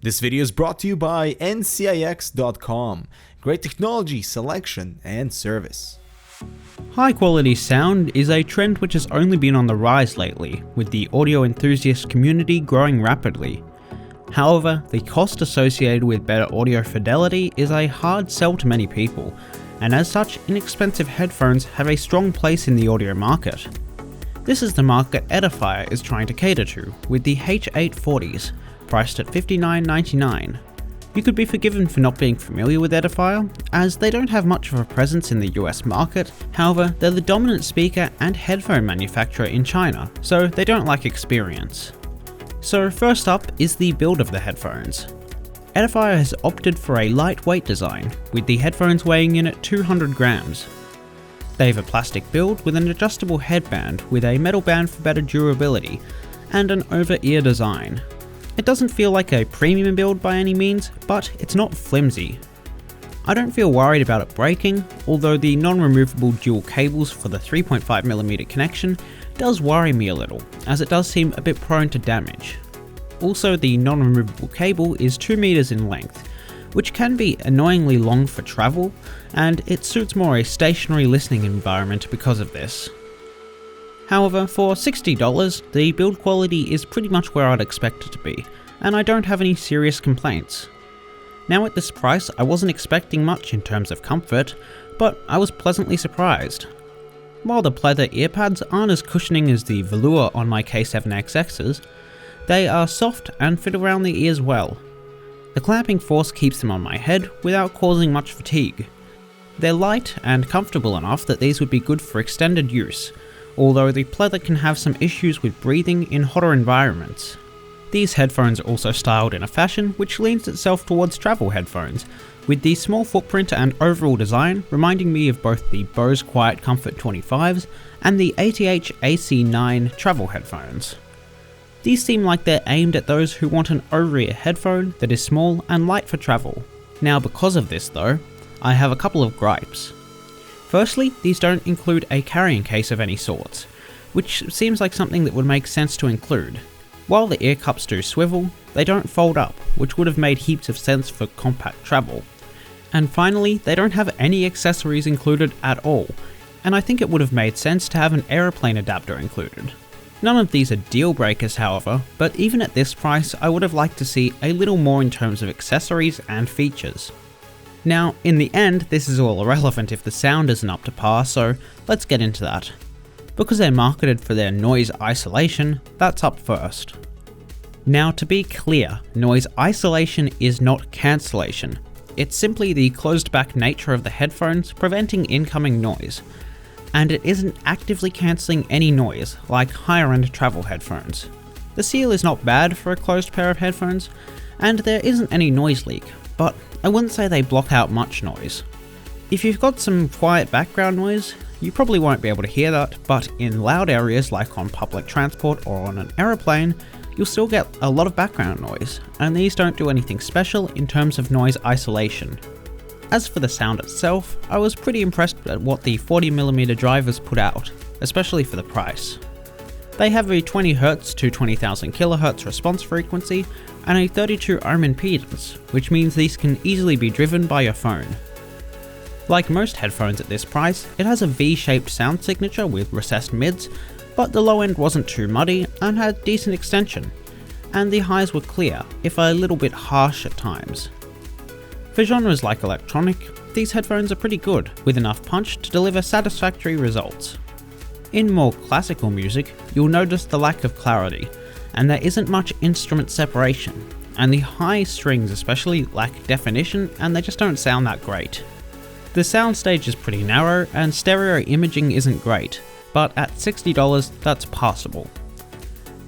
This video is brought to you by ncix.com. Great technology, selection, and service. High quality sound is a trend which has only been on the rise lately, with the audio enthusiast community growing rapidly. However, the cost associated with better audio fidelity is a hard sell to many people, and as such, inexpensive headphones have a strong place in the audio market. This is the market Edifier is trying to cater to, with the H840s, priced at $59.99. You could be forgiven for not being familiar with Edifier, as they don't have much of a presence in the US market. However, they're the dominant speaker and headphone manufacturer in China, so they don't lack experience. So first up is the build of the headphones. Edifier has opted for a lightweight design, with the headphones weighing in at 200 grams. They have a plastic build with an adjustable headband with a metal band for better durability, and an over-ear design. It doesn't feel like a premium build by any means, but it's not flimsy. I don't feel worried about it breaking, although the non-removable dual cables for the 3.5mm connection does worry me a little, as it does seem a bit prone to damage. Also, the non-removable cable is 2 meters in length, which can be annoyingly long for travel, and it suits more a stationary listening environment because of this. However, for $60, the build quality is pretty much where I'd expect it to be, and I don't have any serious complaints. Now at this price, I wasn't expecting much in terms of comfort, but I was pleasantly surprised. While the pleather earpads aren't as cushioning as the velour on my K7XXs, they are soft and fit around the ears well. The clamping force keeps them on my head without causing much fatigue. They're light and comfortable enough that these would be good for extended use, although the pleather can have some issues with breathing in hotter environments. These headphones are also styled in a fashion which leans itself towards travel headphones, with the small footprint and overall design reminding me of both the Bose Quiet Comfort 25s and the ATH AC9 travel headphones. These seem like they're aimed at those who want an over-ear headphone that is small and light for travel. Now because of this though, I have a couple of gripes. Firstly, these don't include a carrying case of any sorts, which seems like something that would make sense to include. While the ear cups do swivel, they don't fold up, which would have made heaps of sense for compact travel. And finally, they don't have any accessories included at all, and I think it would have made sense to have an aeroplane adapter included. None of these are deal breakers however, but even at this price I would have liked to see a little more in terms of accessories and features. Now, in the end, this is all irrelevant if the sound isn't up to par, so let's get into that. Because they're marketed for their noise isolation, that's up first. Now to be clear, noise isolation is not cancellation. It's simply the closed back nature of the headphones preventing incoming noise. And it isn't actively cancelling any noise, like higher end travel headphones. The seal is not bad for a closed pair of headphones, and there isn't any noise leak, but I wouldn't say they block out much noise. If you've got some quiet background noise, you probably won't be able to hear that, but in loud areas like on public transport or on an aeroplane, you'll still get a lot of background noise, and these don't do anything special in terms of noise isolation. As for the sound itself, I was pretty impressed at what the 40mm drivers put out, especially for the price. They have a 20Hz to 20,000 kHz response frequency and a 32 ohm impedance, which means these can easily be driven by your phone. Like most headphones at this price, it has a V-shaped sound signature with recessed mids, but the low end wasn't too muddy and had decent extension, and the highs were clear, if a little bit harsh at times. For genres like electronic, these headphones are pretty good, with enough punch to deliver satisfactory results. In more classical music, you'll notice the lack of clarity, and there isn't much instrument separation, and the high strings especially lack definition and they just don't sound that great. The soundstage is pretty narrow and stereo imaging isn't great, but at $60 that's passable.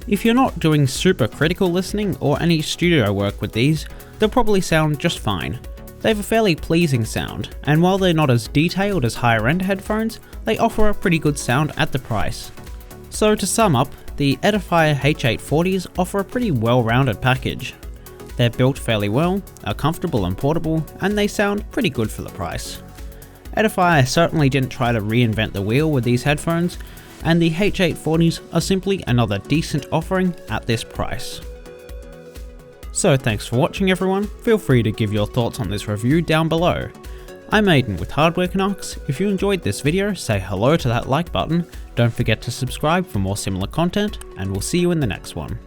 If you're not doing super critical listening or any studio work with these, they'll probably sound just fine. They have a fairly pleasing sound, and while they're not as detailed as higher end headphones, they offer a pretty good sound at the price. So to sum up, the Edifier H840s offer a pretty well-rounded package. They're built fairly well, are comfortable and portable, and they sound pretty good for the price. Edifier certainly didn't try to reinvent the wheel with these headphones, and the H840s are simply another decent offering at this price. So thanks for watching everyone, feel free to give your thoughts on this review down below. I'm Aiden with Hardware Canucks. If you enjoyed this video, say hello to that like button, don't forget to subscribe for more similar content, and we'll see you in the next one.